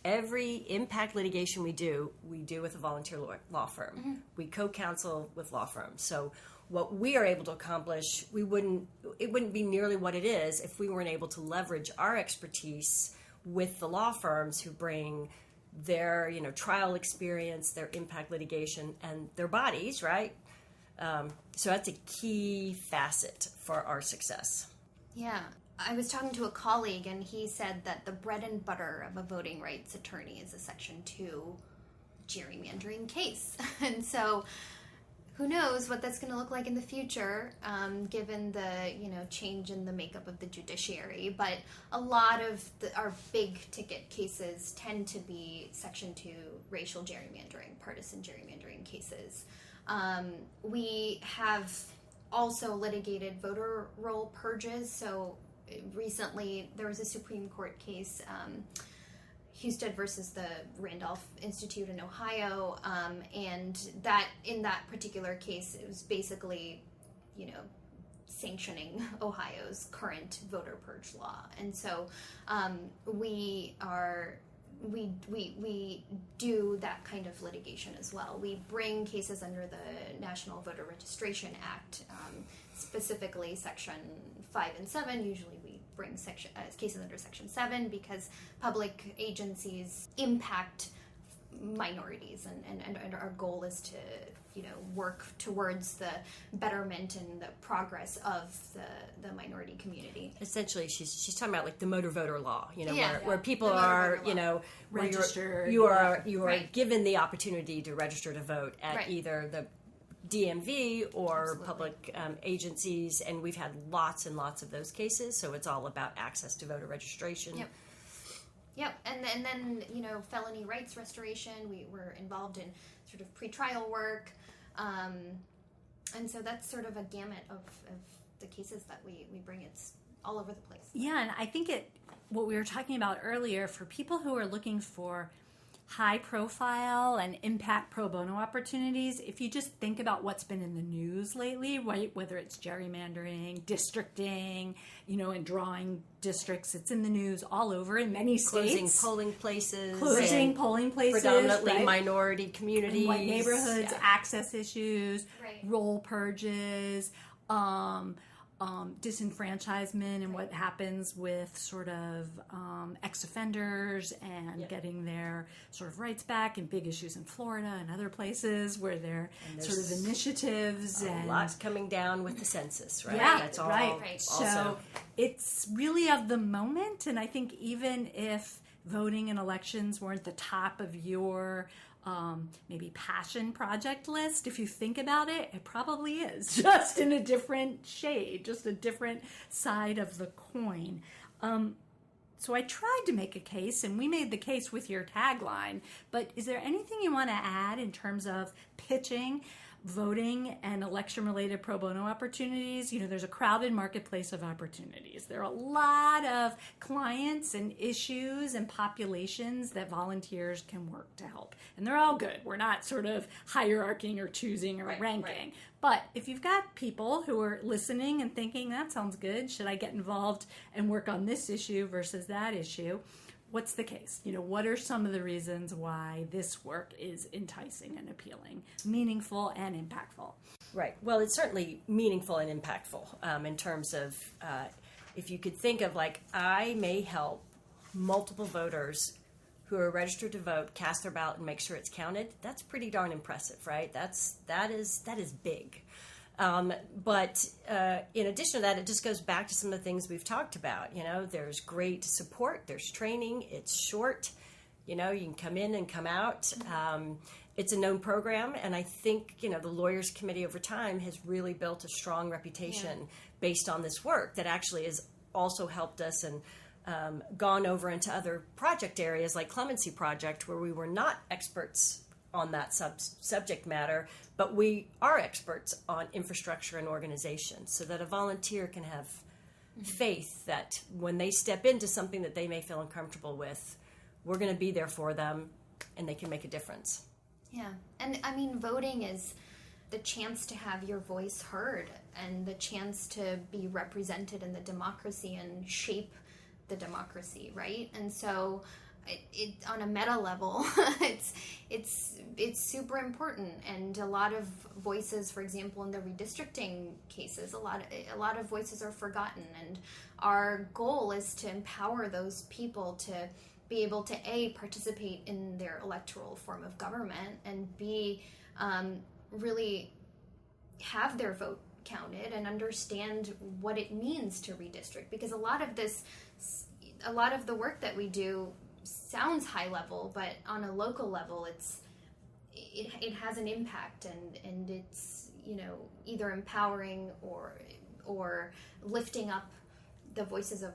Speaker 2: every impact litigation we do with a volunteer law firm. Mm-hmm. We co-counsel with law firms. So what we are able to accomplish, it wouldn't be nearly what it is if we weren't able to leverage our expertise with the law firms who bring their trial experience, their impact litigation, and their bodies, right? So that's a key facet for our success.
Speaker 3: Yeah. I was talking to a colleague, and he said that the bread and butter of a voting rights attorney is a Section 2 gerrymandering case. And so who knows what that's going to look like in the future, given the change in the makeup of the judiciary. But a lot of our big ticket cases tend to be Section 2 racial gerrymandering, partisan gerrymandering cases. We have also litigated voter roll purges. So recently there was a Supreme Court case, Husted versus the Randolph Institute in Ohio, and that in that particular case, it was basically, sanctioning Ohio's current voter purge law. And so we do that kind of litigation as well. We bring cases under the National Voter Registration Act, specifically Section 5 and 7. Usually we bring cases under Section 7 because public agencies impact minorities, and our goal is to work towards the betterment and the progress of the minority community.
Speaker 2: Essentially, she's talking about like the motor voter law, where people are,
Speaker 1: registered.
Speaker 2: You are given the opportunity to register to vote at either the DMV or public agencies, and we've had lots and lots of those cases. So it's all about access to voter registration.
Speaker 3: Yep, and then felony rights restoration. We were involved in sort of pretrial work, and so that's sort of a gamut of the cases that we bring. It's all over the place.
Speaker 1: Yeah, and I think what we were talking about earlier, for people who are looking for high profile and impact pro bono opportunities, if you just think about what's been in the news lately, right, whether it's gerrymandering, districting, and drawing districts, it's in the news all over in many states.
Speaker 2: Closing polling places.
Speaker 1: Predominantly
Speaker 2: right? Minority communities.
Speaker 1: In white neighborhoods,
Speaker 2: yeah.
Speaker 1: access issues,
Speaker 3: Right.
Speaker 1: roll purges, disenfranchisement and what happens with sort of ex-offenders and getting their sort of rights back, and big issues in Florida and other places where there are sort of initiatives.
Speaker 2: A lot coming down with the census, right?
Speaker 1: Yeah,
Speaker 2: That's all.
Speaker 1: right.
Speaker 2: Also.
Speaker 1: So it's really of the moment, and I think even if voting and elections weren't the top of your maybe passion project list, if you think about it, it probably is, just in a different shade, just a different side of the coin. So I tried to make a case, and we made the case with your tagline, but is there anything you want to add in terms of pitching voting and election-related pro bono opportunities? There's a crowded marketplace of opportunities. There are a lot of clients and issues and populations that volunteers can work to help. And they're all good. We're not sort of hierarching or choosing or ranking. Right. But if you've got people who are listening and thinking, that sounds good, should I get involved and work on this issue versus that issue? What's the case? What are some of the reasons why this work is enticing and appealing, meaningful and impactful?
Speaker 2: Right. Well, it's certainly meaningful and impactful in terms of if you could think of I may help multiple voters who are registered to vote cast their ballot and make sure it's counted. That's pretty darn impressive, right? That is big. But in addition to that, it just goes back to some of the things we've talked about. There's great support, there's training, it's short, you can come in and come out. It's a known program, and I think, the Lawyers Committee over time has really built a strong reputation based on this work that actually has also helped us and gone over into other project areas like Clemency Project, where we were not experts on that subject matter, but we are experts on infrastructure and organization, so that a volunteer can have faith that when they step into something that they may feel uncomfortable with, we're going to be there for them and they can make a difference.
Speaker 3: Yeah. And I mean, voting is the chance to have your voice heard and the chance to be represented in the democracy and shape the democracy, right? And so it on a meta level, it's super important, and a lot of voices, for example, in the redistricting cases, a lot of voices are forgotten, and our goal is to empower those people to be able to participate in their electoral form of government, and really have their vote counted and understand what it means to redistrict, because a lot of the work that we do sounds high level, but on a local level it has an impact, and it's either empowering or lifting up the voices of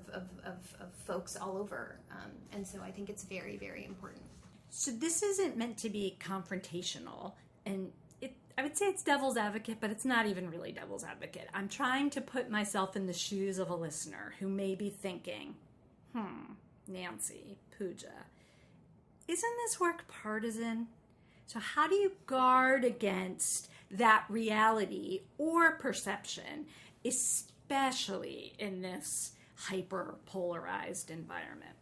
Speaker 3: folks all over, and so I think it's very, very important.
Speaker 1: So this isn't meant to be confrontational, and I would say it's devil's advocate, but it's not even really devil's advocate. I'm trying to put myself in the shoes of a listener who may be thinking, Nancy, Pooja, isn't this work partisan? So how do you guard against that reality or perception, especially in this hyper-polarized environment?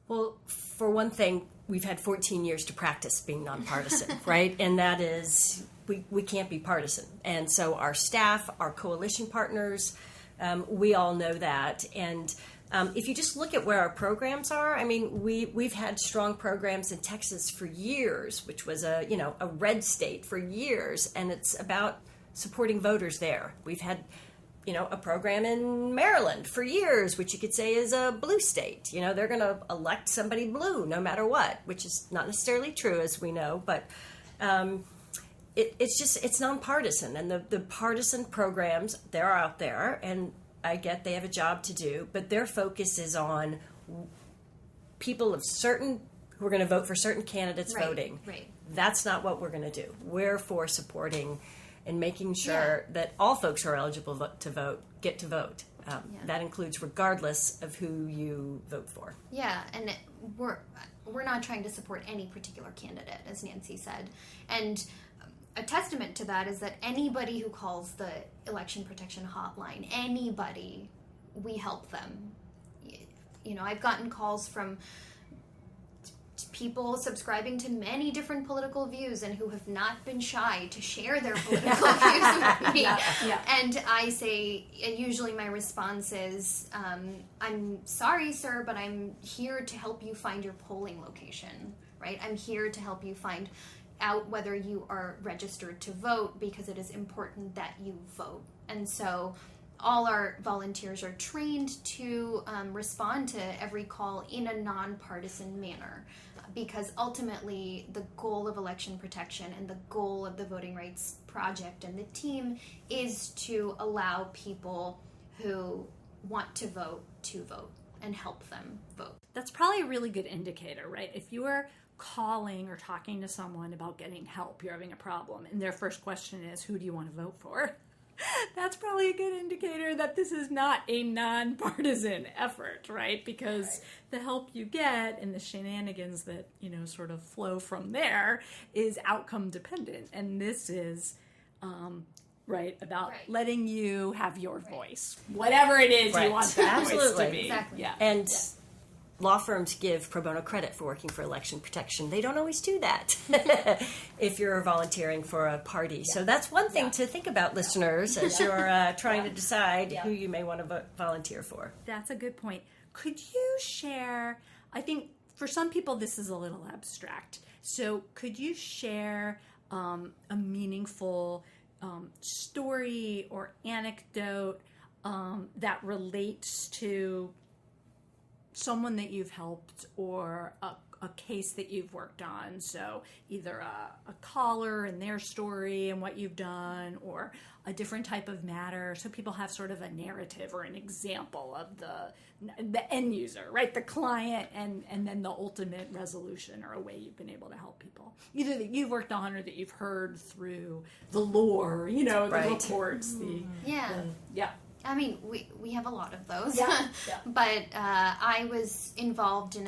Speaker 2: Well, for one thing, we've had 14 years to practice being nonpartisan, right? And that is, we can't be partisan. And so our staff, our coalition partners, we all know that. And if you just look at where our programs are, I mean, we've had strong programs in Texas for years, which was a red state for years, and it's about supporting voters there. We've had a program in Maryland for years, which you could say is a blue state. They're going to elect somebody blue no matter what, which is not necessarily true, as we know, but it's nonpartisan, and the partisan programs, they're out there, and I get they have a job to do, but their focus is on people who are going to vote for certain candidates voting.
Speaker 3: Right.
Speaker 2: That's not what we're going to do. We're for supporting and making sure that all folks who are eligible to vote get to vote. That includes regardless of who you vote for.
Speaker 3: Yeah, and we're not trying to support any particular candidate, as Nancy said. And a testament to that is that anybody who calls the election protection hotline, anybody, we help them. You know, I've gotten calls from people subscribing to many different political views and who have not been shy to share their political views with me. And I say, and usually my response is, I'm sorry, sir, but I'm here to help you find your polling location, right? I'm here to help you find out whether you are registered to vote, because it is important that you vote. And so all our volunteers are trained to respond to every call in a nonpartisan manner, because ultimately the goal of election protection and the goal of the Voting Rights Project and the team is to allow people who want to vote and help them vote.
Speaker 1: That's probably a really good indicator, right? If you are calling or talking to someone about getting help, you're having a problem, and their first question is, who do you want to vote for? That's probably a good indicator that this is not a nonpartisan effort, right? Because the help you get and the shenanigans that, you know, sort of flow from there is outcome dependent. And this is, about letting you have your voice, whatever it is you want that voice to be.
Speaker 3: Exactly.
Speaker 1: Yeah.
Speaker 2: And law firms give pro bono credit for working for election protection. They don't always do that if you're volunteering for a party. So that's one thing to think about, listeners, as you're trying to decide who you may want to volunteer for.
Speaker 1: That's a good point. Could you share, I think for some people this is a little abstract, so could you share a meaningful story or anecdote that relates to someone that you've helped or a case that you've worked on? So either a caller and their story and what you've done, or a different type of matter, so people have sort of a narrative or an example of the end user, right? The client, and then the ultimate resolution, or a way you've been able to help people, either that you've worked on or that you've heard through the lore, you know, the reports,
Speaker 3: I mean, we have a lot of those.
Speaker 1: Yeah.
Speaker 3: But I was involved in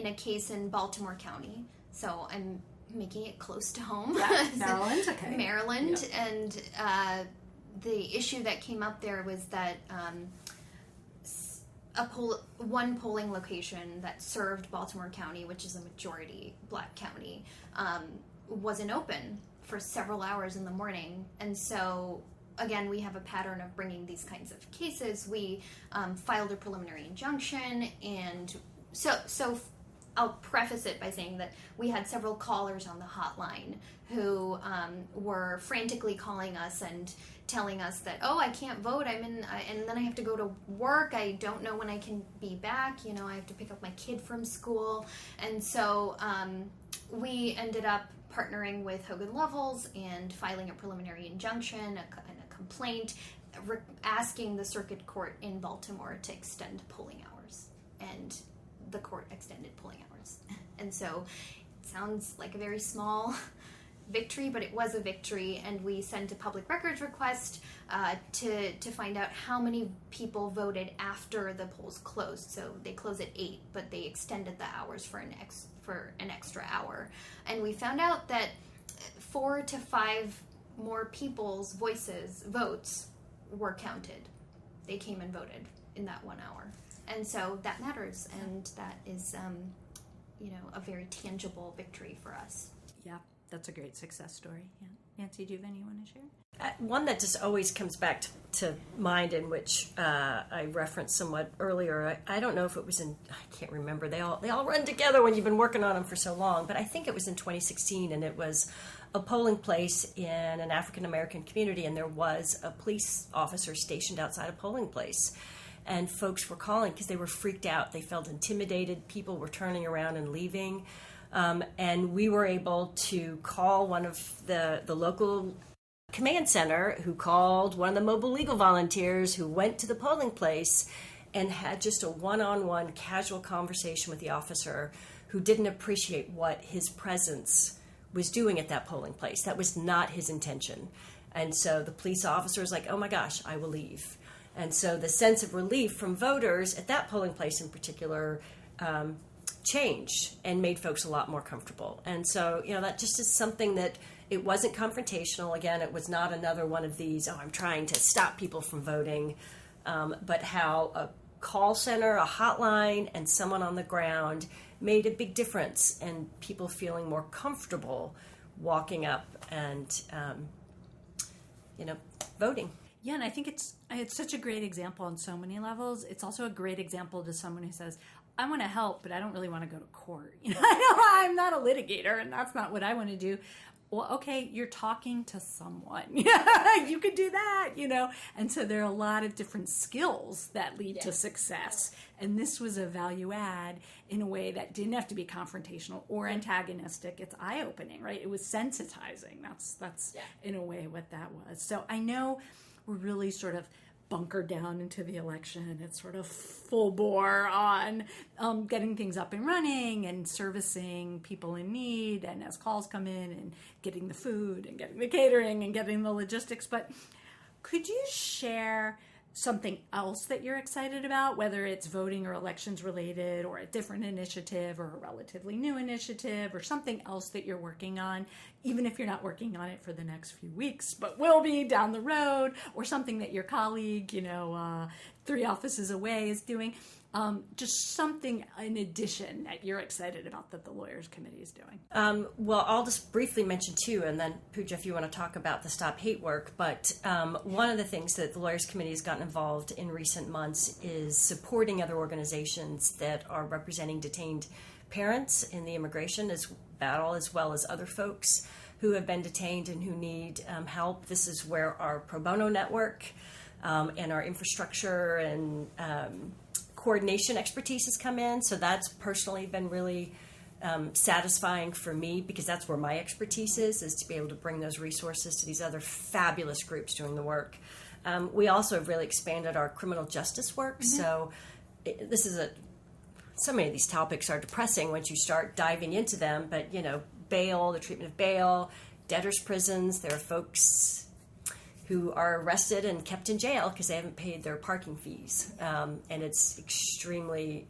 Speaker 3: a case in Baltimore County, so I'm making it close to home.
Speaker 1: Maryland, okay.
Speaker 3: Maryland, and the issue that came up there was that one polling location that served Baltimore County, which is a majority Black county, wasn't open for several hours in the morning, and so again, we have a pattern of bringing these kinds of cases. We filed a preliminary injunction, and so I'll preface it by saying that we had several callers on the hotline who were frantically calling us and telling us that, oh, I can't vote, and then I have to go to work, I don't know when I can be back, you know, I have to pick up my kid from school. And so we ended up partnering with Hogan Lovells and filing a preliminary injunction, and a complaint, asking the circuit court in Baltimore to extend polling hours. And the court extended polling hours. And so it sounds like a very small victory, but it was a victory, and we sent a public records request to find out how many people voted after the polls closed. So they closed at 8, but they extended the hours for an extra hour. And we found out that 4 to 5 more people's votes were counted. They came and voted in that 1 hour. And so that matters, and that is, a very tangible victory for us.
Speaker 1: Yeah, that's a great success story. Yeah. Nancy, do you have any you want to share?
Speaker 2: One that just always comes back to mind, in which I referenced somewhat earlier. I don't know if it was I can't remember. They all run together when you've been working on them for so long. But I think it was in 2016, and it was a polling place in an African American community, and there was a police officer stationed outside a polling place. And folks were calling because they were freaked out. They felt intimidated. People were turning around and leaving. And we were able to call one of the local command center, who called one of the mobile legal volunteers, who went to the polling place and had just a one-on-one casual conversation with the officer, who didn't appreciate what his presence was doing at that polling place. That was not his intention. And so the police officer was like, oh my gosh, I will leave. And so the sense of relief from voters at that polling place in particular changed and made folks a lot more comfortable. And so, that just is something that it wasn't confrontational. Again, it was not another one of these, I'm trying to stop people from voting, but how a call center, a hotline, and someone on the ground made a big difference in people feeling more comfortable walking up and, voting.
Speaker 1: Yeah, and I think it's such a great example on so many levels. It's also a great example to someone who says, I want to help, but I don't really want to go to court. I know I'm not a litigator, and that's not what I want to do. Well, okay, you're talking to someone. You could do that, And so there are a lot of different skills that lead to success. And this was a value add in a way that didn't have to be confrontational or antagonistic. It's eye-opening, right? It was sensitizing. That's in a way what that was. So I know we're really sort of bunkered down into the election. It's sort of full bore on getting things up and running and servicing people in need, and as calls come in, and getting the food and getting the catering and getting the logistics. But could you share something else that you're excited about, whether it's voting or elections related, or a different initiative, or a relatively new initiative, or something else that you're working on, even if you're not working on it for the next few weeks, but will be down the road, or something that your colleague, 3 offices away is doing, just something in addition that you're excited about that the Lawyers Committee is doing.
Speaker 2: Well, I'll just briefly mention too, and then Pooja, if you want to talk about the Stop Hate work, but one of the things that the Lawyers Committee has gotten involved in recent months is supporting other organizations that are representing detained parents in the immigration battle, as well as other folks who have been detained and who need help. This is where our pro bono network and our infrastructure and coordination expertise has come in. So that's personally been really satisfying for me, because that's where my expertise is to be able to bring those resources to these other fabulous groups doing the work. We also have really expanded our criminal justice work. Mm-hmm. So this is so many of these topics are depressing once you start diving into them, but bail, the treatment of bail, debtors' prisons, there are folks who are arrested and kept in jail because they haven't paid their parking fees. And it's extremely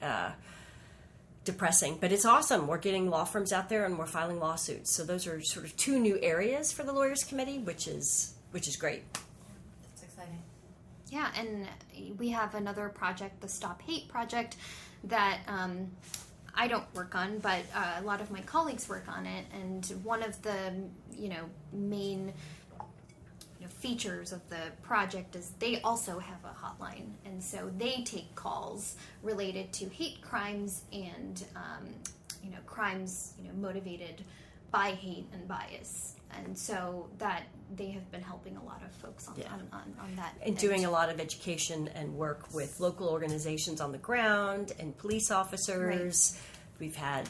Speaker 2: depressing, but it's awesome. We're getting law firms out there and we're filing lawsuits. So those are sort of 2 new areas for the Lawyers Committee, which is great.
Speaker 1: That's exciting.
Speaker 3: Yeah, and we have another project, the Stop Hate project, that I don't work on, but a lot of my colleagues work on it. And one of the main features of the project is they also have a hotline, and so they take calls related to hate crimes and crimes motivated by hate and bias. And so that they have been helping a lot of folks on that.
Speaker 2: And doing a lot of education and work with local organizations on the ground and police officers. Right. We've had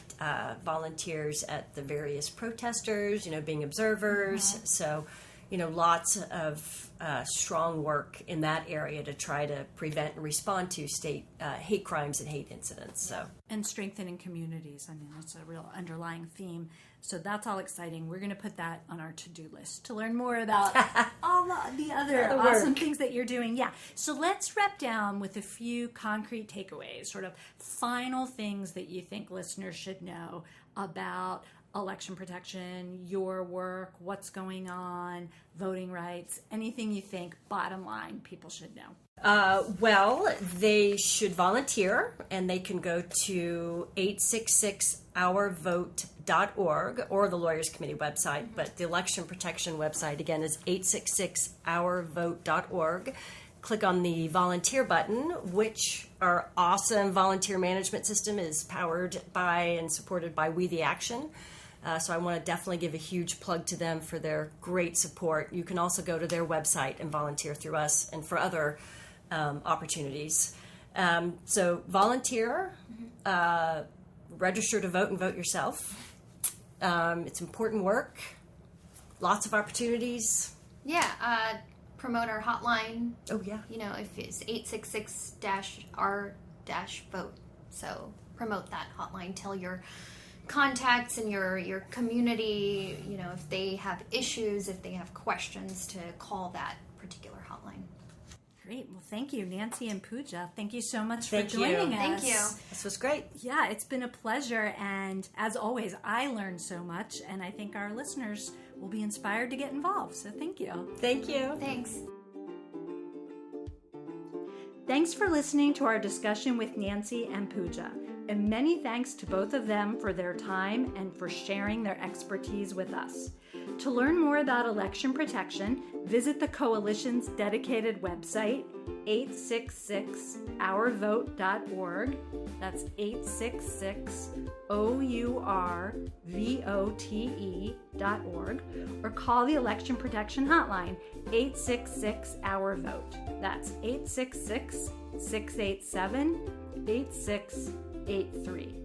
Speaker 2: volunteers at the various protesters, being observers. Mm-hmm. So, lots of strong work in that area to try to prevent and respond to state hate crimes and hate incidents. So,
Speaker 1: and strengthening communities. I mean, that's a real underlying theme. So that's all exciting. We're going to put that on our to-do list to learn more about all the other awesome things that you're doing. Yeah. So let's wrap down with a few concrete takeaways, sort of final things that you think listeners should know about election protection, your work, what's going on, voting rights, anything you think, bottom line, people should know.
Speaker 2: Well, they should volunteer, and they can go to 866ourvote.org or the Lawyers Committee website, but the election protection website, again, is 866ourvote.org. Click on the volunteer button, which our awesome volunteer management system is powered by and supported by We the Action. So I want to definitely give a huge plug to them for their great support. You can also go to their website and volunteer through us and for other opportunities. So volunteer, register to vote and vote yourself. It's important work, lots of opportunities.
Speaker 3: Yeah, promote our hotline.
Speaker 2: Oh, yeah.
Speaker 3: If it's 866-R-vote. So promote that hotline. Tell your contacts in your community, if they have issues, if they have questions, to call that particular hotline.
Speaker 1: Great. Well, thank you, Nancy and Pooja. Thank you so much for
Speaker 2: Thank you.
Speaker 1: joining us.
Speaker 3: Thank you.
Speaker 2: This was great.
Speaker 1: Yeah, it's been a pleasure. And as always, I learned so much, and I think our listeners will be inspired to get involved. So thank you.
Speaker 2: Thank you.
Speaker 3: Thanks.
Speaker 1: Thanks for listening to our discussion with Nancy and Pooja. And many thanks to both of them for their time and for sharing their expertise with us. To learn more about election protection, visit the Coalition's dedicated website, 866ourvote.org. That's 866OURVOTE.org. Or call the Election Protection Hotline, 866-OUR-VOTE. That's 866-687-8683.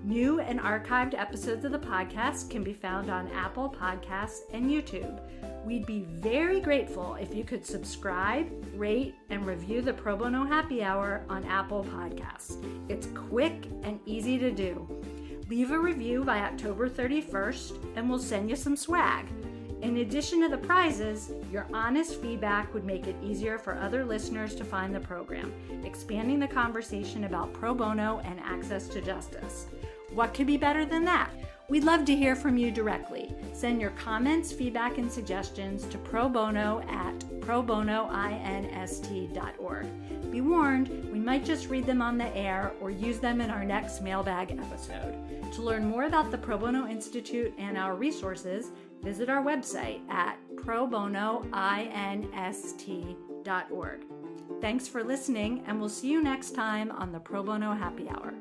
Speaker 1: New and archived episodes of the podcast can be found on Apple Podcasts and YouTube. We'd be very grateful if you could subscribe, rate, and review the Pro Bono Happy Hour on Apple Podcasts. It's quick and easy to do. Leave a review by October 31st and we'll send you some swag. In addition to the prizes, your honest feedback would make it easier for other listeners to find the program, expanding the conversation about pro bono and access to justice. What could be better than that? We'd love to hear from you directly. Send your comments, feedback, and suggestions to probono@probonoinst.org. Be warned, we might just read them on the air or use them in our next mailbag episode. To learn more about the Pro Bono Institute and our resources, visit our website at probonoinst.org. Thanks for listening, and we'll see you next time on the Pro Bono Happy Hour.